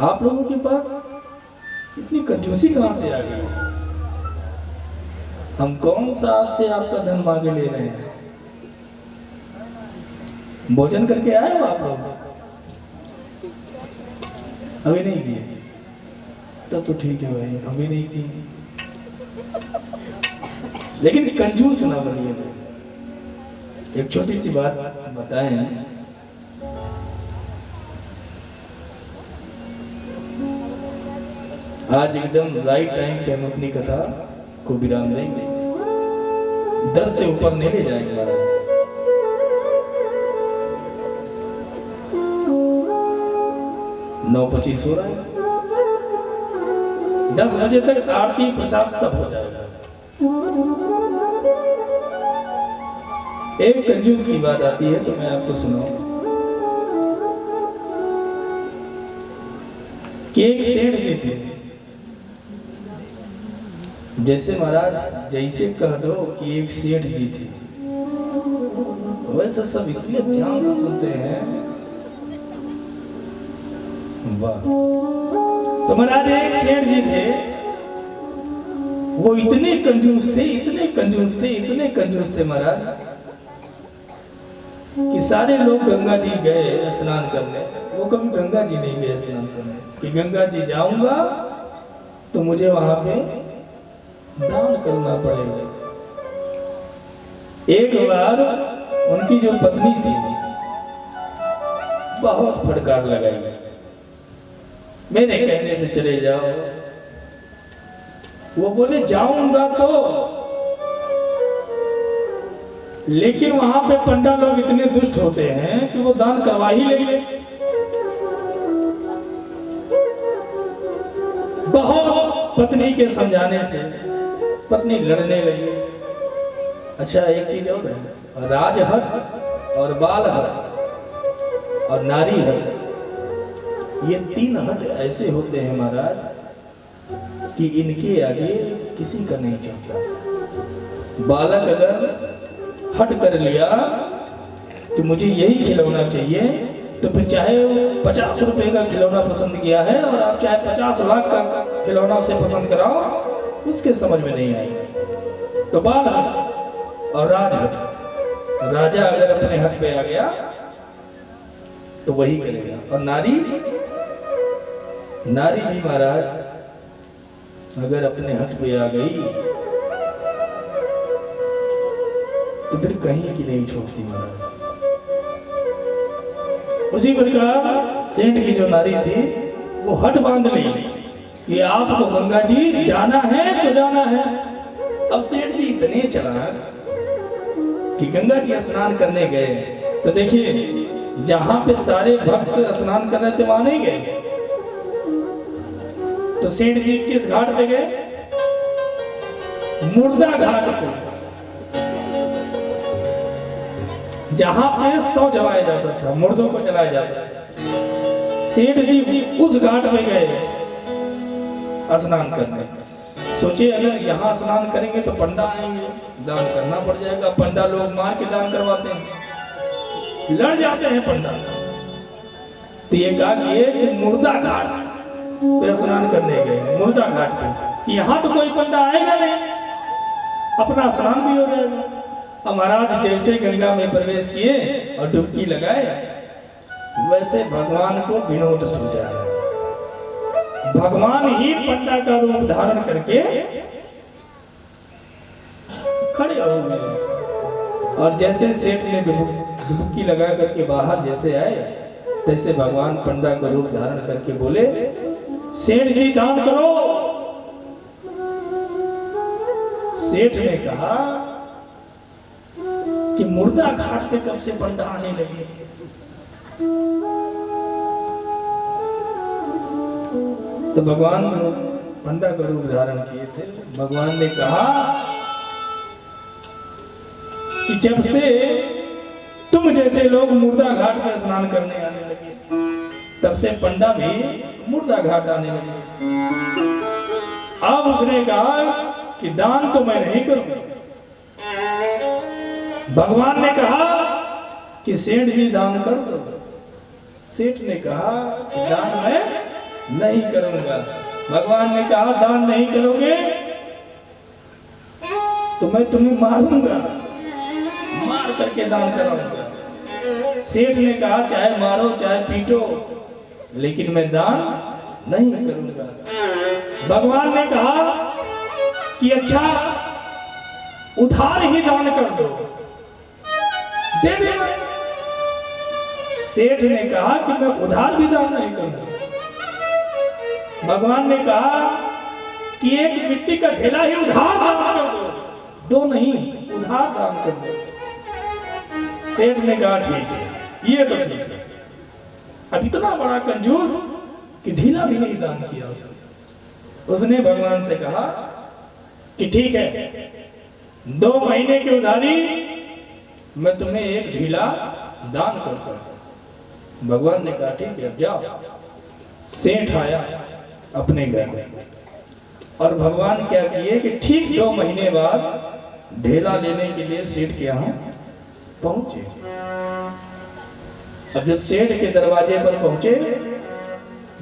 आप लोगों के पास इतनी कंजूसी कहां से आ गई? हम कौन सा आपसे आपका धन मांगे ले रहे हैं? भोजन करके आए हो आप लोग? अभी नहीं किए? तब तो ठीक है भाई, अभी नहीं किए। लेकिन कंजूस ना बनिए। एक छोटी सी बात बताएं। आज एकदम राइट टाइम पे हम अपनी कथा को विराम देंगे। 10 से ऊपर नहीं ले जाएंगे महाराज। 9:25 हो रहा है। 10 बजे तक आरती प्रसाद सब हो जाएगा। एक कंजूस की बात आती है तो मैं आपको सुनाऊं कि एक सेठ जी थे। जैसे महाराज जैसे कह दो कि एक सेठ जी थे, वैसे सब इतने ध्यान से सुनते हैं। वाह। तो महाराज एक सेठ जी थे, वो इतने कंजूस थे, इतने कंजूस थे, इतने कंजूस थे महाराज कि सारे लोग गंगा जी गए स्नान करने, वो कभी गंगा जी नहीं गए स्नान करने। कि गंगा जी जाऊंगा तो मुझे वहां पे दान करना पड़ेगा। एक बार उनकी जो पत्नी थी बहुत फटकार लगाई, मेरे कहने से चले जाओ। वो बोले जाऊंगा तो, लेकिन वहां पे पंडा लोग इतने दुष्ट होते हैं कि वो दान करवा ही लेंगे। बहुत पत्नी के समझाने से पत्नी लड़ने लगी। अच्छा एक चीज और है, राजहट और बालहट और नारी हट, ये 3 हट ऐसे होते हैं महाराज कि इनके आगे किसी का नहीं चलता। बालक अगर हट कर लिया कि मुझे यही खिलौना चाहिए, तो फिर चाहे 50 रुपए का खिलौना पसंद किया है और आप चाहे 50 लाख का खिलौना उसे पसंद कराओ, उसके समझ में नहीं आएगा। तो बाल हट और राज हट, राजा अगर अपने हट पे आ गया तो वही करेगा। और नारी भी महाराज अगर अपने हट पे आ गई तो फिर कहीं की नहीं छोड़ती महाराज। उसी प्रकार सेठ की जो नारी थी वो हट बांध ली कि आपको गंगा जी जाना है तो जाना है। अब सेठ जी इतने चालाक कि गंगा जी स्नान करने गए, तो देखिए जहां पे सारे भक्त स्नान कर रहे थे वहां नहीं गए। तो सेठ जी किस घाट पे गए? मुर्दा घाट पे, जहां पे शव जलाया जाता था, मुर्दों को जलाया जाता था। सेठ जी उस घाट में गए स्नान करने। सोचिए अगर यहाँ स्नान करेंगे तो पंडा आएंगे, दान करना पड़ जाएगा। पंडा लोग मार के दान करवाते हैं, लड़ जाते हैं पंडा। तो ये कहा कि मुर्दा घाट पे स्नान करने गए, मुर्दा घाट पे, कि यहाँ तो कोई पंडा आएगा नहीं, अपना स्नान भी हो जाएगा। अब महाराज जैसे गंगा में प्रवेश किए और डुबकी लगाए, वैसे भगवान को विनोद सूझा। भगवान ही पंडा का रूप धारण करके खड़े हो गए। और जैसे सेठ ने डुबकी लगा करके बाहर जैसे आए, तैसे भगवान पंडा का रूप धारण करके बोले, सेठ जी दान करो। सेठ ने कहा कि मुर्दा घाट पे कब से पंडा आने लगे? तो भगवान ने उस पंडा का रूप धारण किए थे। भगवान ने कहा कि जब से तुम जैसे लोग मुर्दा घाट पे स्नान करने आने लगे, तब से पंडा भी मुर्दा घाट आने लगे। अब उसने कहा कि दान तो मैं नहीं करूंगा। भगवान ने कहा कि सेठ जी दान कर दो। सेठ ने कहा कि दान मैं नहीं करूंगा। भगवान ने कहा दान नहीं करोगे तो मैं तुम्हें मारूंगा, मार करके दान कराऊंगा। सेठ ने कहा चाहे मारो चाहे पीटो, लेकिन मैं दान नहीं करूंगा। भगवान ने कहा कि अच्छा उधार ही दान कर दो, दे देना। सेठ ने कहा कि मैं उधार भी दान नहीं करूंगा। भगवान ने कहा कि एक मिट्टी का ढेला ही उधार दान कर दो, दो नहीं उधार दान कर दो। सेठ ने कहा ठीक है, ये तो ठीक है। अब इतना बड़ा कंजूस कि ढीला भी नहीं दान किया उसने भगवान से कहा कि ठीक है, 2 महीने की उधारी मैं तुम्हें एक ढीला दान करता हूं। भगवान ने कहा ठीक है, अब जाओ। सेठ आया अपने घर में और भगवान क्या किए कि ठीक 2 महीने बाद ढेला लेने के लिए सेठ के यहाँ पहुंचे। और जब सेठ के दरवाजे पर पहुंचे,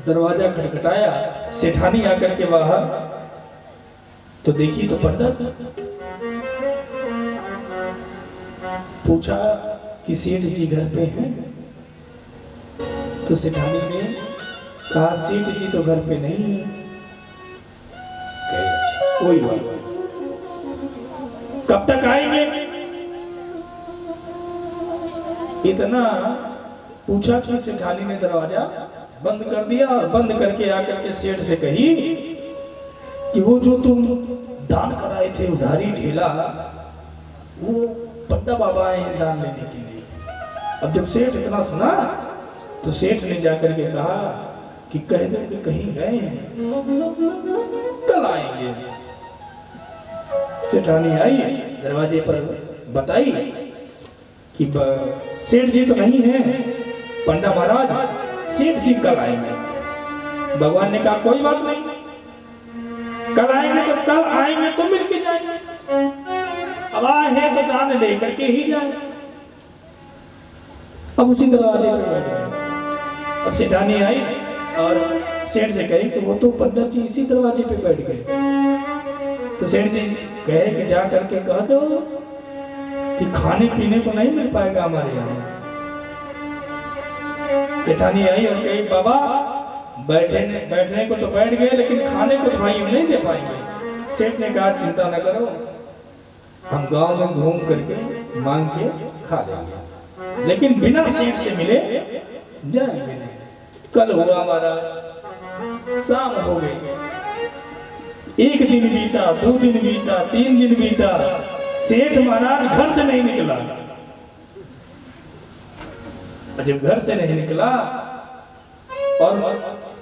दरवाजा खटखटाया, सेठानी आकर के बाहर तो देखी तो पंडित। पूछा कि सेठ जी घर पे हैं? तो सेठानी ने कहा सेठ जी तो घर पे नहीं है। कोई बात नहीं, कब तक आएंगे? इतना पूछा कि सेठानी ने दरवाजा बंद कर दिया और बंद करके आकर के सेठ से कही कि वो जो तुम दान कराए थे उधारी ढेला, वो पंडा बाबा आए हैं दान लेने के लिए। अब जब सेठ इतना सुना तो सेठ ने जाकर के कहा कि कह दो कि कहीं गए हैं, कल आएंगे। सेठानी आई, दरवाजे पर बताई कि सेठ जी तो नहीं है, पंडा महाराज सेठ जी कल आएंगे। भगवान ने कहा कोई बात नहीं, कल आएंगे तो कल आएंगे तो मिलके जाएंगे, अब आए हैं तो दान लेकर के ही जाए। अब उसी दरवाजे पर बैठ गए। अब सेठानी आई और सेठ से कही कि वो तो पंडित जी इसी दरवाजे पे बैठ गए। तो सेठ जी कहे कि जा करके कह दो कि खाने पीने को नहीं मिल पाएगा हमारे यहाँ। सेठानी आई और कही बाबा बैठने को तो बैठ गए, लेकिन खाने को तो भाई हम नहीं दे पाएंगे। सेठ ने कहा चिंता न करो, हम गांव में घूम करके मांग के खा लेंगे, लेकिन बिना सेठ से मिले जाएंगे नहीं। कल हुआ हमारा, शाम हो गई, 1 दिन बीता, 2 दिन बीता, 3 दिन बीता, सेठ महाराज घर से नहीं निकला। जब घर से नहीं निकला और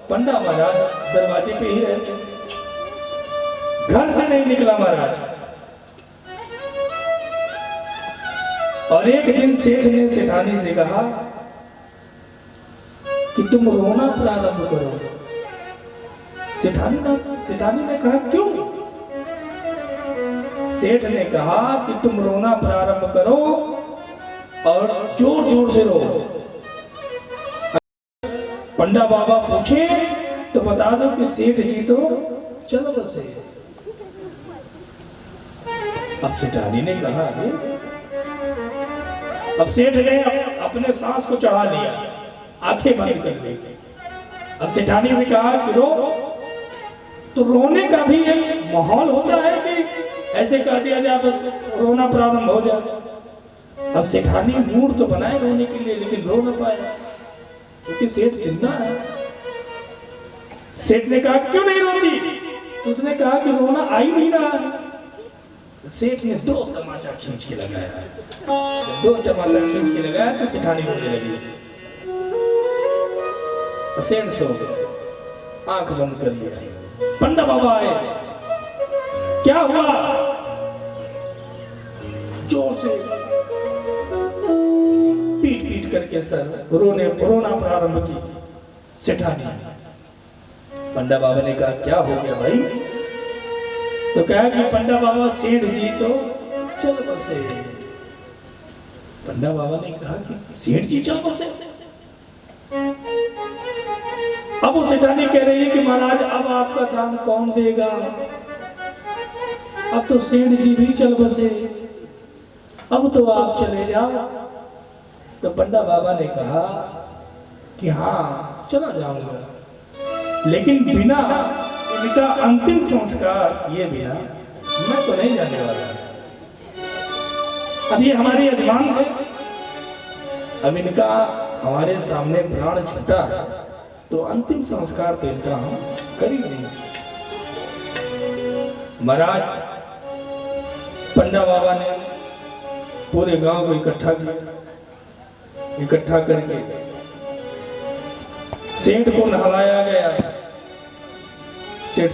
पंडा महाराज दरवाजे पे ही रहते, घर से नहीं निकला महाराज। और एक दिन सेठ ने सेठानी से कहा कि तुम रोना प्रारंभ करो। सेठानी ने कहा क्यों? सेठ ने कहा कि तुम रोना प्रारंभ करो और जोर जोर से रो। पंडा बाबा पूछे तो बता दो कि सेठ जी तो चल बसे। अब सेठानी ने कहा अब सेठ ने अपने सांस को चढ़ा लिया, आंखें बंद कर ली। अब सेठानी से कहा कि रो। तो रोने का भी एक माहौल होता है कि ऐसे कह दिया जाए बस रोना प्रारंभ हो जाए। अब सेठानी मूड तो बनाए रोने के लिए, लेकिन रो न पाया क्योंकि सेठ जिंदा है। सेठ ने कहा क्यों नहीं रोती? तो उसने कहा कि रोना आ ही नहीं रहा है। सेठ ने 2 तमाचा खींच के लगाया, 2 तमाचा खींच के लगाया तो सेठानी रोने लगी। सेठ सो गया, आंख बंद कर लिया। पंडा बाबा आए, क्या हुआ? जोर से पीट पीट करके सर रोना प्रारंभ की सेठानी। पंडा बाबा ने कहा क्या हो गया भाई? तो कहा कि पंडा बाबा सेठ जी तो चल बसे। पंडा बाबा ने कहा कि सेठ जी चल बसे? अब वो सेठानी कह रही है कि महाराज अब आपका दान कौन देगा? अब तो सेठ जी भी चल बसे, अब तो आप चले जाओ। तो पंडा बाबा ने कहा कि हाँ चला जाऊंगा, लेकिन बिना इनका अंतिम संस्कार किए बिना मैं तो नहीं जाने वाला। अब ये हमारे यजमान थे, अब इनका हमारे सामने प्राण छूटा तो अंतिम संस्कार तो इनका हम कर ही नहीं। महाराज पंडा बाबा ने पूरे गांव को इकट्ठा किया, इकट्ठा करके सेठ को नहलाया गया। सेठ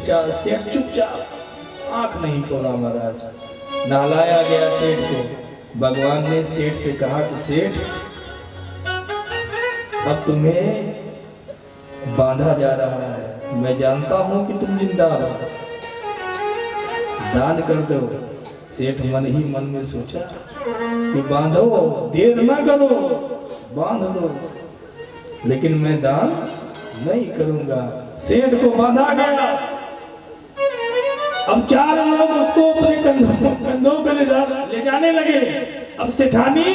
चुपचाप आंख नहीं खोला। महाराज नहलाया गया सेठ को। भगवान ने सेठ से कहा कि सेठ अब तुम्हें बांधा जा रहा है, मैं जानता हूं कि तुम जिंदा हो, दान कर दो। सेठ मन ही मन में सोचा कि बांधो, देर ना करो, बांध दो, लेकिन मैं दान नहीं करूंगा। सेठ को बांधा गया। अब 4 लोग उसको अपने कंधों पे ले जाने लगे। अब सेठानी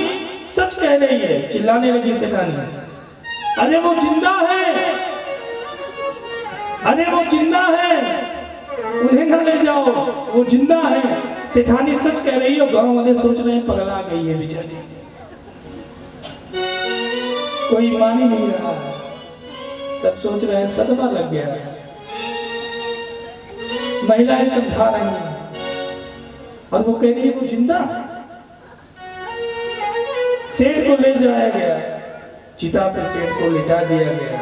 सच कह रही है, चिल्लाने लगी सेठानी, अरे वो जिंदा है, अरे वो जिंदा है, उन्हें ना ले जाओ, वो जिंदा है। सेठानी सच कह रही है। गांव वाले सोच रहे हैं पगला गई है बेचारी, कोई मान ही नहीं रहा। सब सोच रहे हैं सदमा लग गया। महिलाएं समझा रही हैं और वो कह रही है वो जिंदा है। सेठ को ले जाया गया, चिता पे सेठ को लिटा दिया गया।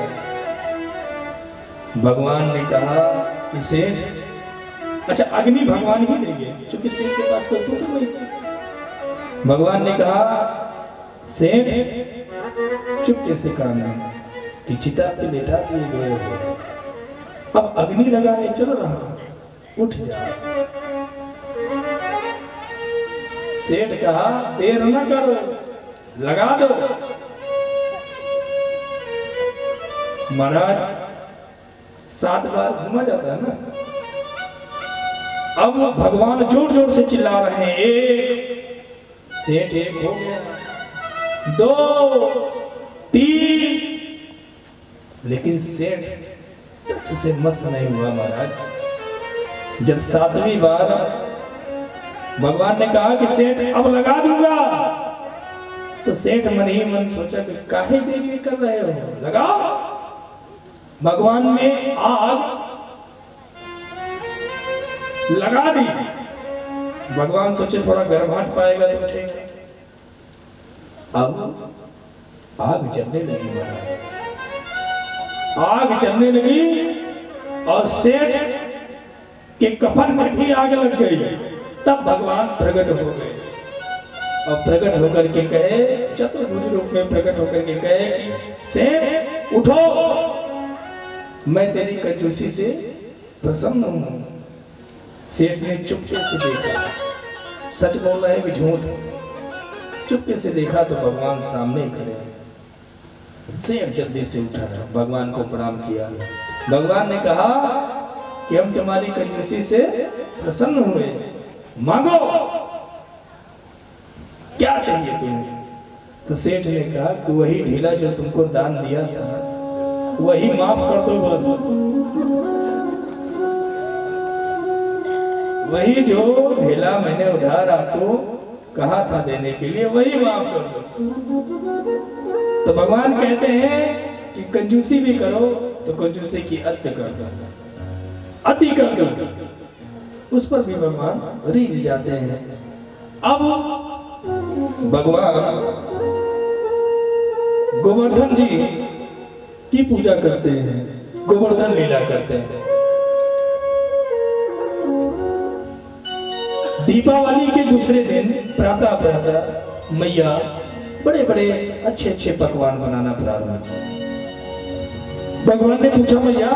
भगवान ने कहा कि सेठ, अच्छा अग्नि भगवान ही देंगे क्योंकि सेठ के पास कोई पुत्र नहीं था। भगवान ने कहा सेठ चुपके से कहना कि चिता पे लेटा दिए गए हो, अब अग्नि लगाने चल रहा, उठ जा। सेठ कहा देर न करो, लगा दो। महाराज 7 बार घूमा जाता है ना। अब भगवान जोर जोर से चिल्ला रहे हैं, 1 सेठ 1 हो गया, 2 3, लेकिन सेठ से मस नहीं हुआ। महाराज जब 7वीं बार भगवान ने कहा कि सेठ अब लगा दूंगा, तो सेठ मन ही मन सोचा कि काहे देरी कर रहे हो, लगाओ। भगवान ने आग लगा दी। भगवान सोचे थोड़ा गर्माहट पाएगा तो ठीक। अब आग जलने लगी। महाराज आग जलने लगी और सेठ के कफन में भी आग लग गई। तब भगवान प्रकट हो गए और प्रकट होकर के कहे, चतुर्भुज रूप में प्रकट होकर के कहे कि सेठ उठो, मैं तेरी कंजूसी से प्रसन्न हूं। सेठ ने चुपके से देखा, सच बोल रहे हैं कि झूठ? चुपके से देखा तो भगवान सामने खड़े। सेठ जल्दी से उठा, भगवान को प्रणाम किया। भगवान ने कहा कि हम तुम्हारी कंजूसी से प्रसन्न हुए, मांगो क्या चाहिए तुम्हें। तो सेठ ने कहा कि वही ढीला जो तुमको दान दिया था वही माफ कर दो बस, वही जो ढीला मैंने उधार आपको कहा था देने के लिए वही माफ कर दो। तो भगवान कहते हैं कि कंजूसी भी करो तो कंजूसी की अति कर दो, अति कर दो, उस पर भी भगवान रीझ जाते हैं। अब भगवान गोवर्धन जी की पूजा करते हैं, गोवर्धन लीला करते हैं। दीपावली के दूसरे दिन प्रातः प्रातः मैया बड़े बड़े अच्छे अच्छे पकवान बनाना प्रारंभ किया। भगवान ने पूछा मैया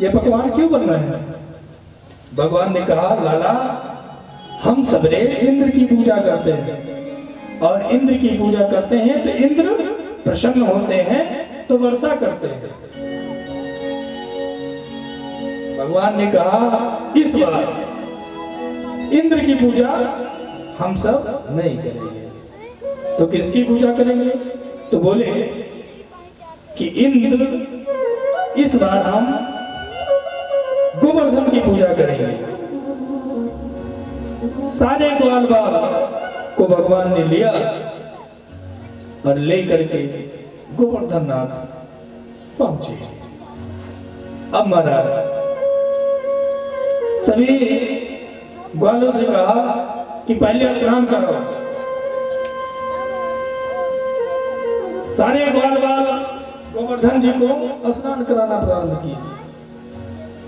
ये पकवान क्यों बन रहे हैं? भगवान ने कहा लाला हम सबरे इंद्र की पूजा करते हैं और इंद्र की पूजा करते हैं तो इंद्र प्रसन्न होते हैं तो वर्षा करते हैं। भगवान ने कहा इस बार इंद्र की पूजा हम सब नहीं करेंगे। तो किसकी पूजा करेंगे? तो बोले कि इंद्र इस बार हम गोवर्धन की पूजा करेंगे। सारे ग्वाल बाल को भगवान ने लिया और लेकर के गोवर्धन नाथ पहुंचे। अब महाराज सभी ग्वालों से कहा कि पहले स्नान करो। सारे ग्वाल बाल गोवर्धन जी को स्नान कराना प्रारंभ किए।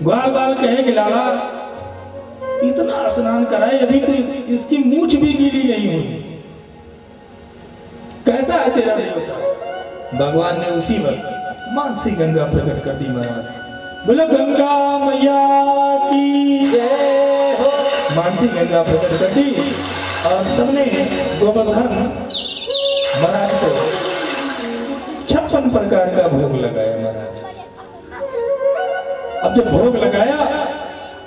ग्वाल बाल कहे कि लाला इतना स्नान कराए, अभी तो इसकी मूंछ भी गीली नहीं हुई, कैसा है तेरा देवता? भगवान ने उसी वक्त मानसी गंगा प्रकट कर दी। महाराज बोलो गंगा मैया की जय हो। मानसी गंगा प्रकट कर दी और सबने गोवर्धन महाराज को 56 प्रकार का भोग लगाया। महाराज अब जब भोग लगाया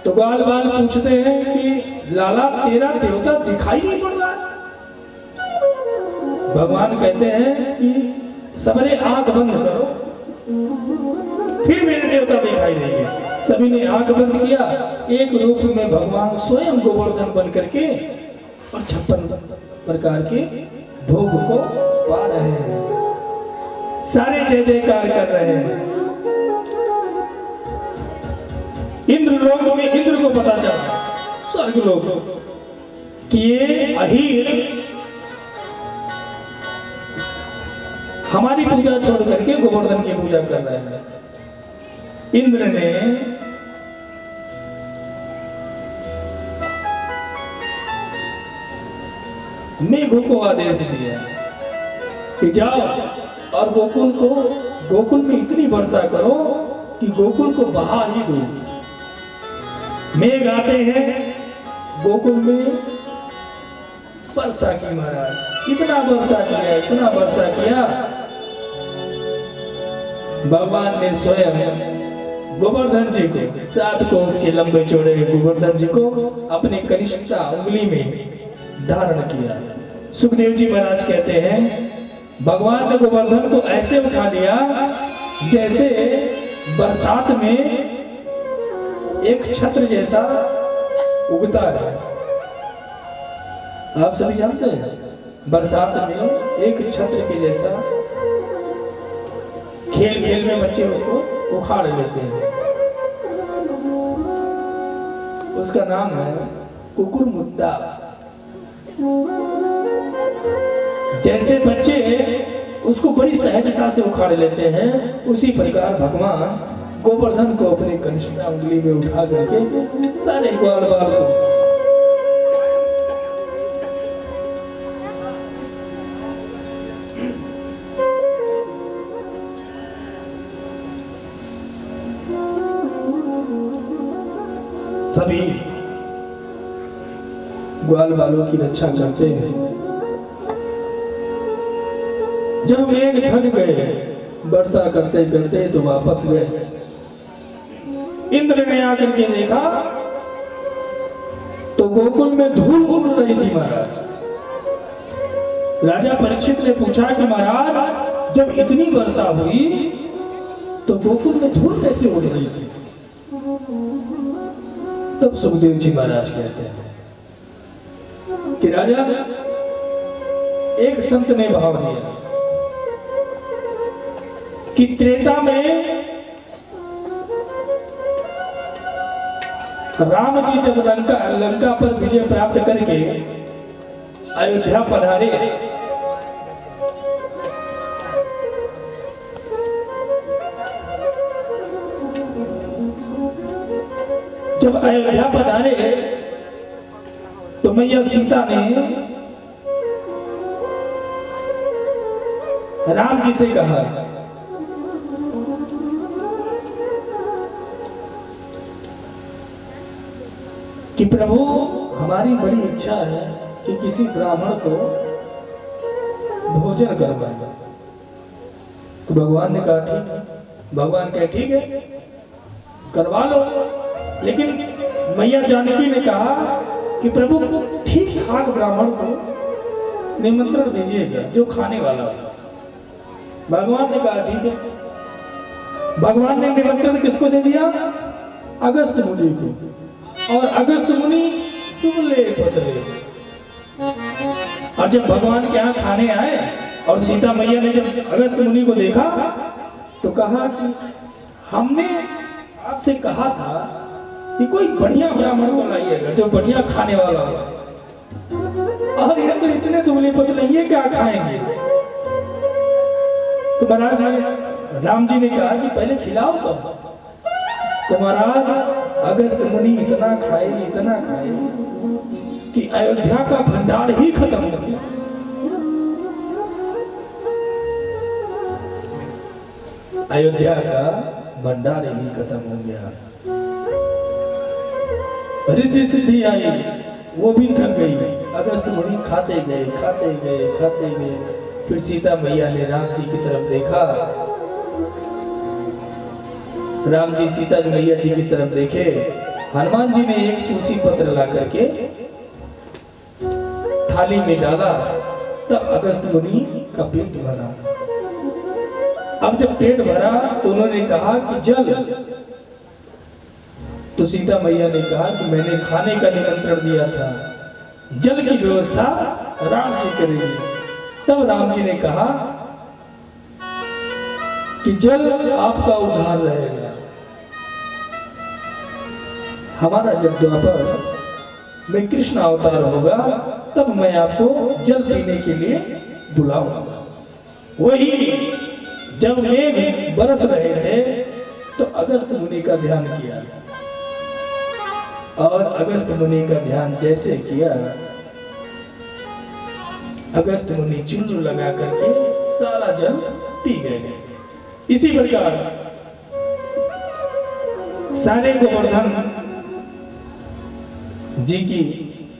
तो ग्वाल बाल पूछते हैं कि लाला तेरा देवता दिखाई नहीं पड़ रहा। भगवान कहते हैं कि सबने आंख बंद करो, फिर मेरे देवता दिखाई देंगे। सभी ने आंख बंद किया। एक रूप में भगवान स्वयं गोवर्धन बन करके और 56 प्रकार के भोग को पा रहे हैं। सारे जय जयकार कर रहे हैं। इंद्र लोक में इंद्र को पता चला, स्वर्ग लोक कि ये अहीर हमारी पूजा छोड़ करके गोवर्धन की पूजा कर रहे हैं। इंद्र ने मेघों को आदेश दिया कि जाओ और गोकुल में इतनी वर्षा करो कि गोकुल को बहा ही दो। मेघ आते हैं गोकुल में वर्षा की। महाराज इतना वर्षा किया भगवान ने स्वयं गोवर्धन जी को 7 कोस के लंबे चौड़े गोवर्धन जी को अपने कनिष्ठता उंगली में धारण किया। सुखदेव जी महाराज कहते हैं भगवान ने गोवर्धन को ऐसे उठा लिया जैसे बरसात में एक छत्र जैसा उगता है। आप सभी जानते हैं बरसात में एक छत्र के जैसा खेल खेल में बच्चे उसको उखाड़ लेते हैं। उसका नाम है कुकुरमुंडा। जैसे बच्चे उसको बड़ी सहजता से उखाड़ लेते हैं, उसी प्रकार भगवान गोवर्धन को अपने कनिष्ठा उंगली में उठा करके सारे ग्वाल बाल को सभी ग्वाल बालों की रक्षा करते हैं। जब मेघ थक गए वर्षा करते करते तो वापस गए। इंद्र ने आकर के देखा तो गोकुल में धूल उड़ रही थी। महाराज राजा परीक्षित ने पूछा कि महाराज जब इतनी वर्षा हुई तो गोकुल में धूल कैसे उड़ रही थी? तब सुखदेव जी महाराज कहते हैं कि राजा एक संत ने भाव दिया कि त्रेता में राम जी जब लंका पर विजय प्राप्त करके अयोध्या पधारे तो मैया सीता ने राम जी से कहा कि प्रभु हमारी बड़ी इच्छा है कि किसी ब्राह्मण को भोजन करवाए। तो भगवान ने कहा ठीक है। भगवान कहे ठीक है करवा लो। लेकिन मैया जानकी ने कहा कि प्रभु ठीक ठाक ब्राह्मण को निमंत्रण दीजिएगा जो खाने वाला हो। भगवान ने कहा ठीक है। भगवान ने निमंत्रण किसको दे दिया? अगस्त मुनि को। और अगस्त मुनि दुबले पतले। और जब भगवान के यहाँ खाने आए और सीता मैया ने जब अगस्त मुनि को देखा तो कहा कि हमने आपसे कहा था कि कोई बढ़िया ब्राह्मण को लाइएगा जो बढ़िया खाने वाला हो, और ये तो इतने दुबले पतले ये क्या खाएंगे? तो महाराज राम जी ने कहा कि पहले खिलाओ तो महाराज अगस्त मुनि इतना खाए कि अयोध्या का भंडार ही खत्म हो गया। अयोध्या का भंडार ही खत्म हो गया। रिद्धि सिद्धि आई, वो भी थक गई। अगस्त मुनि खाते गए। फिर सीता मैया ने राम जी की तरफ देखा। राम जी सीता मैया जी की तरफ देखे। हनुमान जी ने एक तुलसी पत्र ला करके थाली में डाला। तब अगस्त मुनि का पेट भरा। अब जब पेट भरा तो उन्होंने कहा कि जल। तो सीता मैया ने कहा कि मैंने खाने का निमंत्रण दिया था, जल की व्यवस्था राम जी करेंगे। तब राम जी ने कहा कि जल आपका उद्धार रहेगा। हमारा जब द्वापर में कृष्ण अवतार होगा तब मैं आपको जल पीने के लिए बुलाऊंगा। वही जब मेघ बरस रहे थे तो अगस्त मुनि का ध्यान किया, और अगस्त मुनि का ध्यान जैसे किया, अगस्त मुनि चुल्लू लगा करके सारा जल पी गए। इसी प्रकार सारे गोवर्धन जी की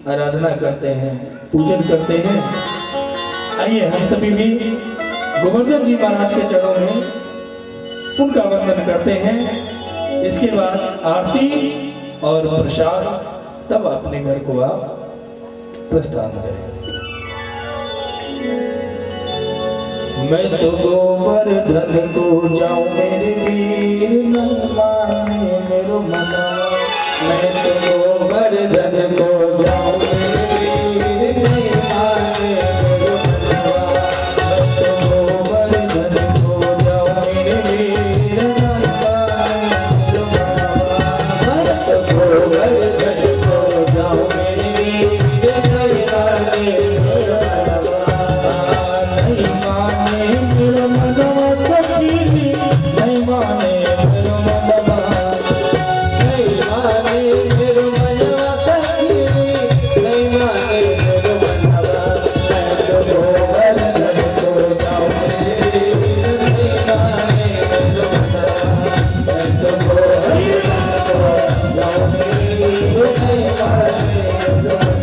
आराधना करते हैं, पूजन करते हैं। आइए हम सभी भी गोवर्धन जी महाराज के चरणों में उनका वंदन करते हैं। इसके बाद आरती और प्रसाद, तब अपने घर को आप प्रस्थान करें। मैं तो गोवर्धन को जाऊं मेरे वीर, न माने मेरो मनवा। मैं तो गोवर्धन को जाऊं मेरे वीर, नहीं माने मेरो मनवा। मैं तो गोवर्धन को जाऊं मेरे वीर, नहीं माने मेरो मनवा। मैं तो गोवर्धन को जाऊं मेरे वीर, नहीं माने मेरो मनवा। नहीं माने मेरो मनवा सखी, नहीं माने मेरो मनवा। नहीं माने मेरो मनवा सखी, नहीं माने मेरो मनवा। मैं तो गोवर्धन को जाऊं मेरे वीर, नहीं माने मेरो मनवा। मैं तो गोवर्धन को जाऊं मेरे वीर, नहीं माने मेरो मनवा।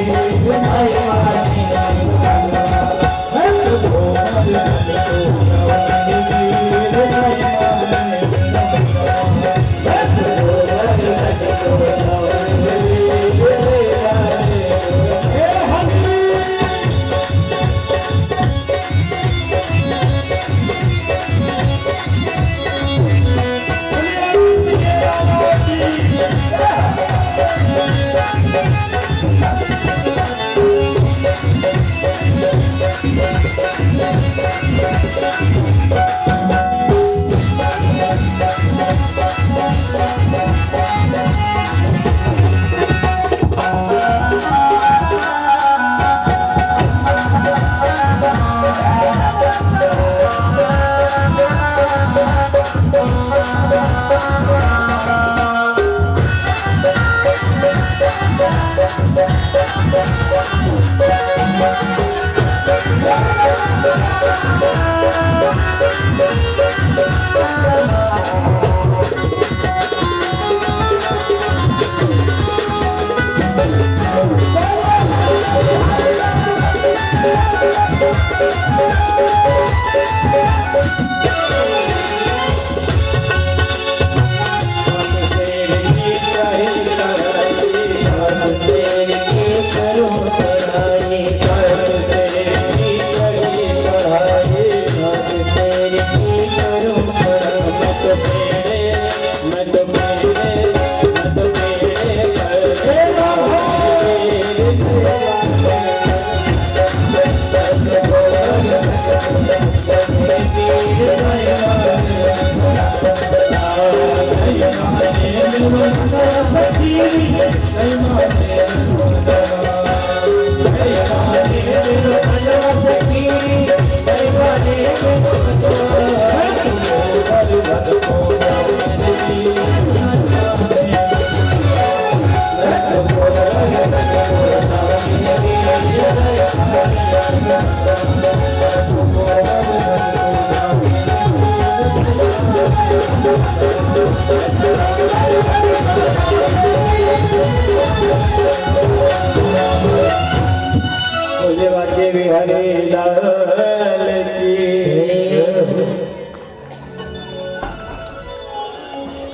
Hare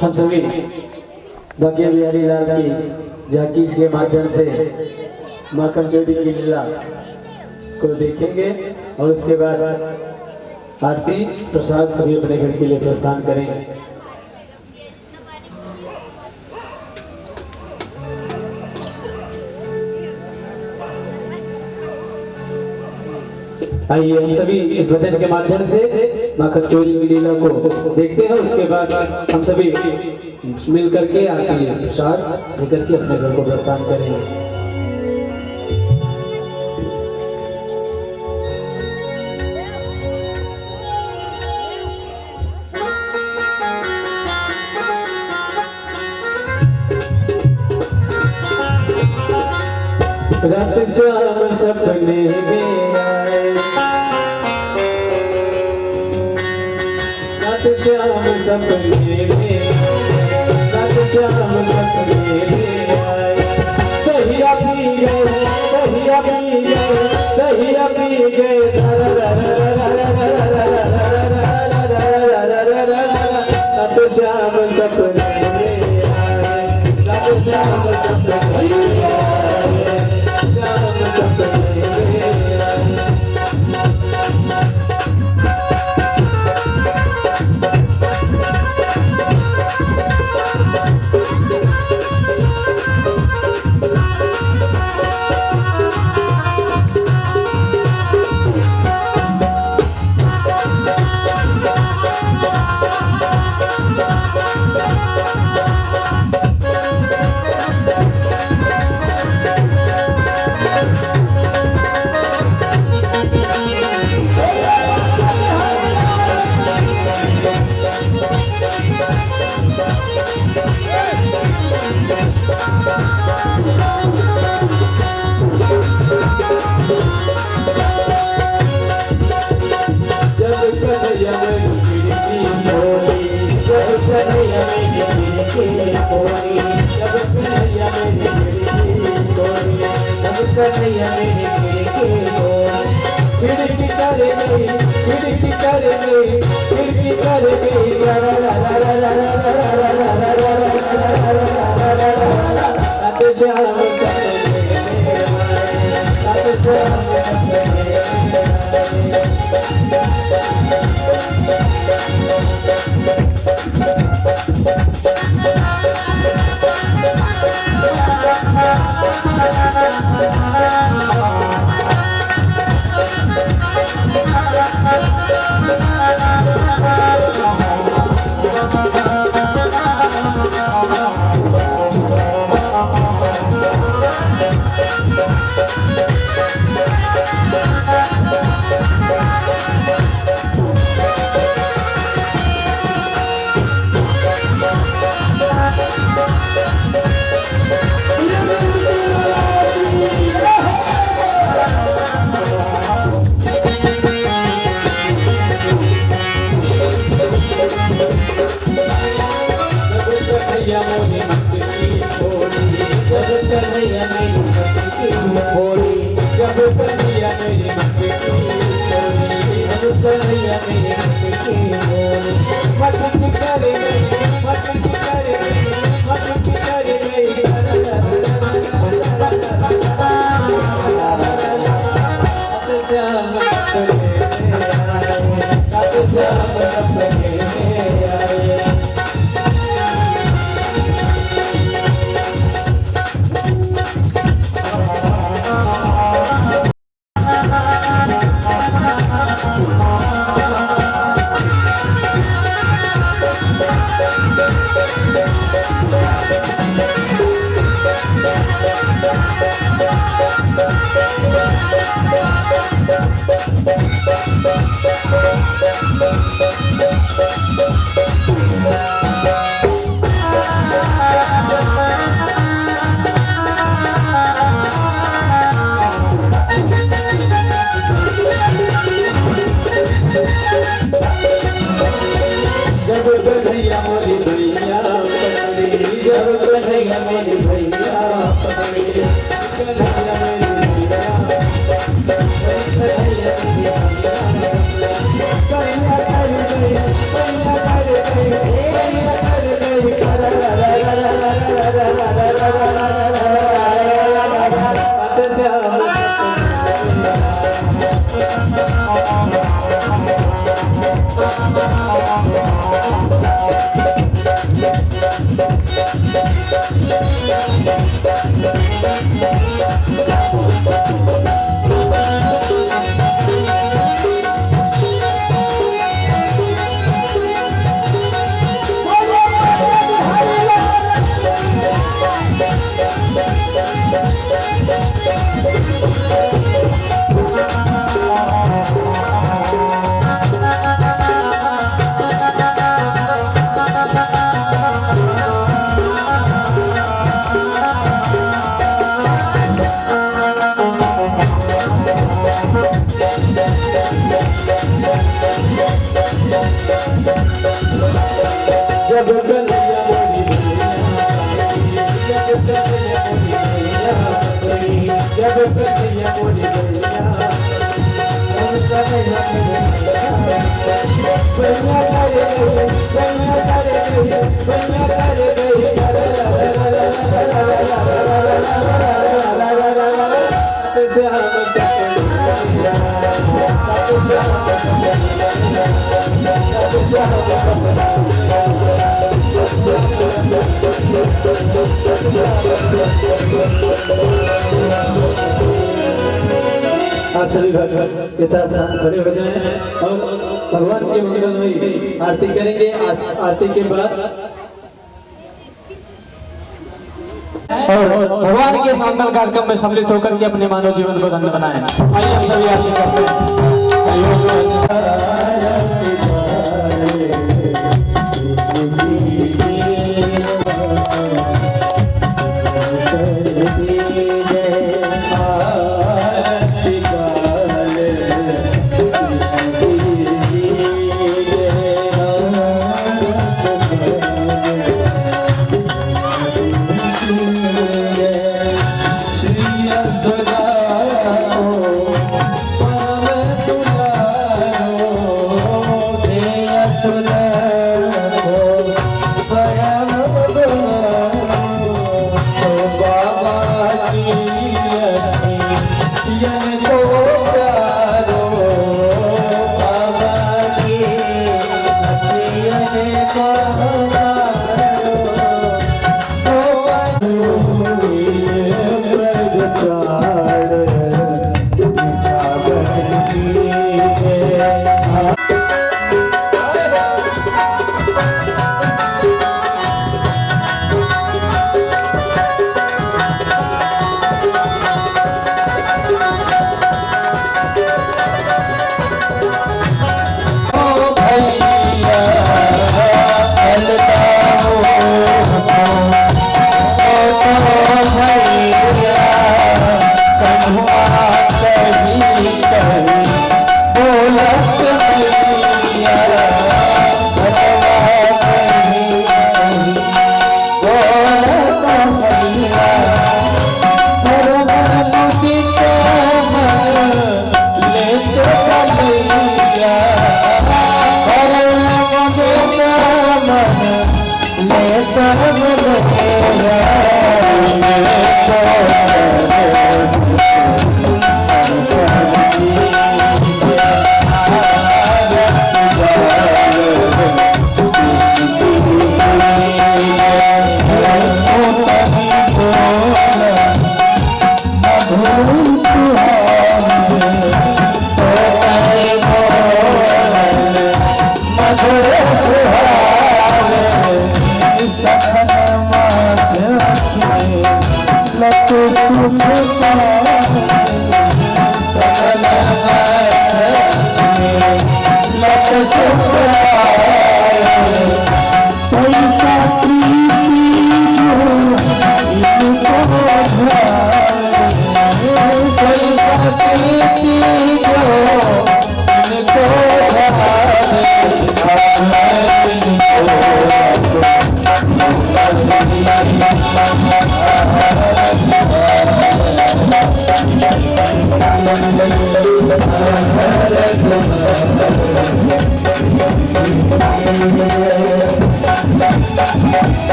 हम सभी भाग्य बिहारी लाल की झांकी के माध्यम से माखन चोरी की लीला को देखेंगे और उसके बाद आरती प्रसाद सभी अपने घर के लिए प्रस्थान करेंगे। आइए हम सभी इस भजन के माध्यम से माखन चोरी की लीला को देखते हैं। उसके बाद हम सभी मिल करके आरती प्रसाद लेकर के अपने घर को प्रस्थान करेंगे। रात शाम सपने में आए, रात शाम सपने में, रात शाम सपने में आए। दहिया पी गए, दहिया पी गए, दहिया पी गए, रात शाम सपने में आए, रात शाम सपने में आए। श्याम आप सभी भक्त यथासाथ खड़े हो जाएं और भगवान के मंगलमयी आरती करेंगे। आरती के बाद और भगवान के मंगल कार्यक्रम में सम्मिलित होकर के अपने मानव जीवन को धन्य बनाएं। आइए हम सभी आरती करते हैं। सदा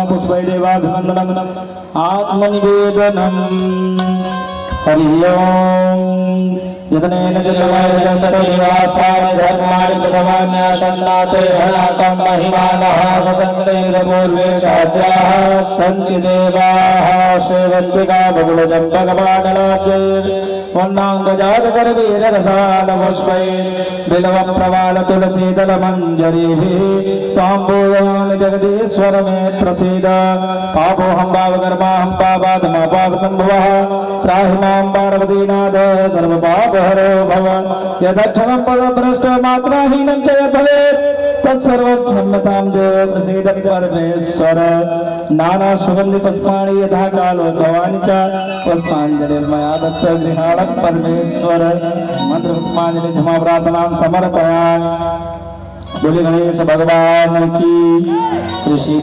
पुष्पैदेवाभिवन्दनम् आत्मनिवेदनम् हरि ओम् जतनेन जतमेवास्तानि धर्माणि प्रथमान्यासन्नाते हनाकं महिमानः स्वतन्त्रेन्द्रपूर्वे साध्याः सन्ति देवाः सेवन्तिका बकुलचम्पकपाटलाब्जैर् वर्णाङ्गजातकरवीररसालपुष्पैर् बिल्वप्रवालतुलसीदलमञ्जरीभिः त्वां पूजयामि जगदीश्वर मे प्रसीद पापोऽहं पापकर्माहं पापात्मा पापसम्भवः त्राहि मां पार्वतीनाथ सर्वपापहरो भव यदक्षरं पदभ्रष्टमात्राहीनं च यद्भवेत् तत्सर्वं क्षम्यतां देव प्रसीद परमेश्वर नानासुगन्धिपुष्पाणि यथा कालो भवानि च पुष्पाञ्जलिर्मया दत्त गृहाणं परमेश्वर मन्त्रपुष्पाञ्जलि क्षमा प्रार्थनां समर्पयामि। बोले गणेश भगवान की श्री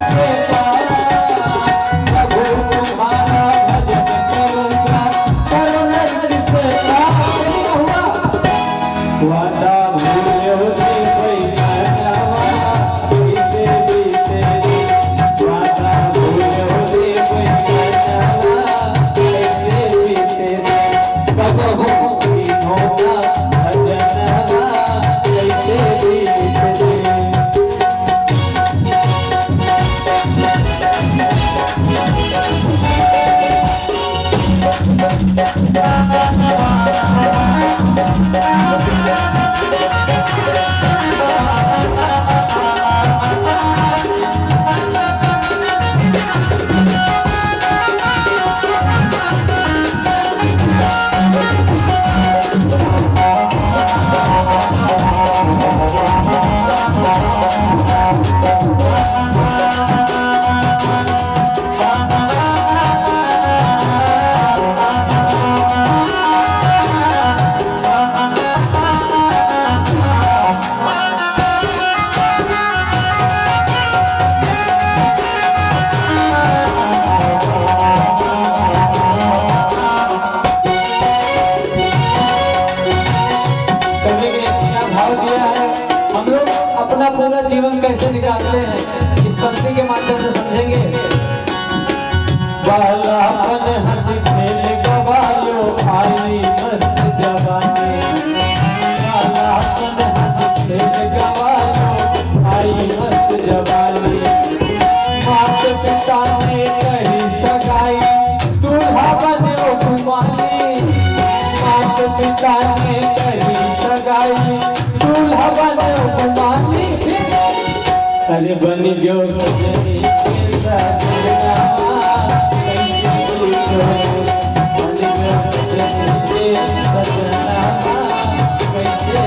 पूरा जीवन कैसे निकालते हैं इस पंक्ति के माध्यम से समझेंगे। बालापन हंसी खेल गवालो आई मस्त जवानी, बालापन हंसी खेल गवालो आई मस्त जवानी। मात पिता ने कही सगाई दूल्हा बने कुमारी, मात पिता ने कही सगाई दूल्हा बने कुमारी। अरे बन गयो सजनी के सजना, कैसे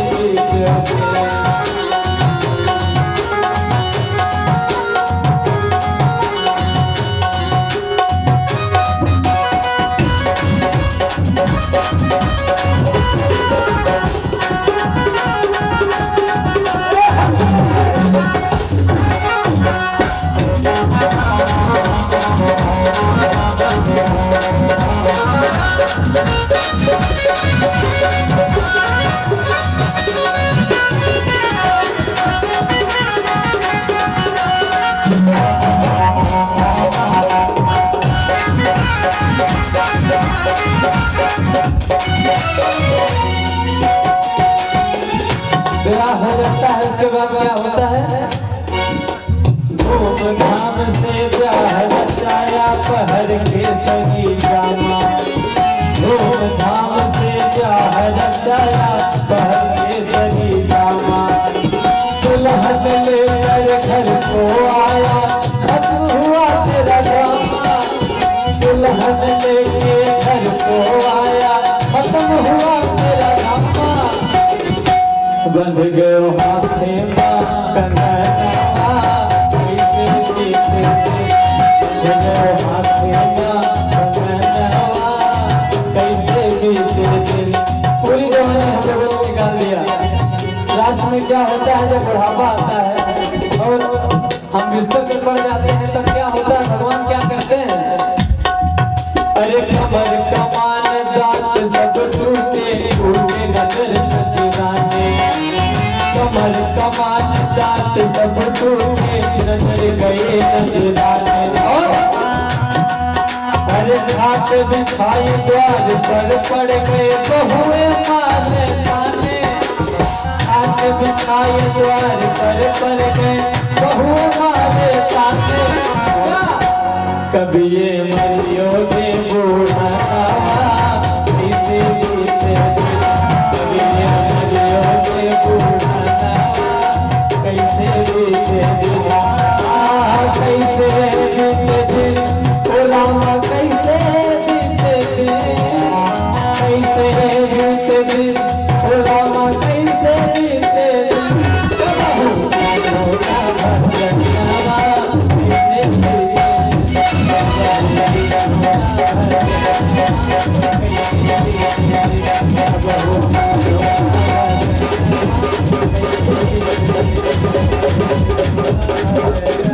विवाह हो जाता है, उसके बाद क्या होता है? धूमधाम से ब्याह रचाया पहर के सही जामा, धूमधाम से ब्याह रचाया पहर के सही जामा। दुल्हन लेकर घर को आया, खत्म हुआ तेरा ड्रामा। दुल्हन लेके घर को आया, खत्म हुआ तेरा ड्रामा। बंध गयो हाथे माँ कंगनवा, कैसे जीते बंध गयो हाथे माँ कंगनवा, कैसे जीते दिल। पूरी जवानी हम लोगों ने निकाल लिया। लास्ट में क्या होता है? जब बुढ़ापा आता है और हम बिस्तर पे पड़ जाते हैं, तब क्या होता है? भगवान क्या करते हैं? अरे कमर कमान दांत सब टूटे, टूटे नजर नजराने। कमर कमान दांत सब टूटे, नजर गए नजराने। अरे घाट बिछाई द्वार पर पड़ गए बहुए माने माने। घाट बिछाई द्वार पर पड़ गए बहुए माने माने। कभी ये मरियो के बूढ़ा कैसे बीते दिन, कभी ये मरियो के बूढ़ा कैसे बीते दिन, कैसे बीते दिन, ओ रामा कैसे बीते दिन, कैसे बीते दिन, ओ रामा कैसे बीते दिन। कैसे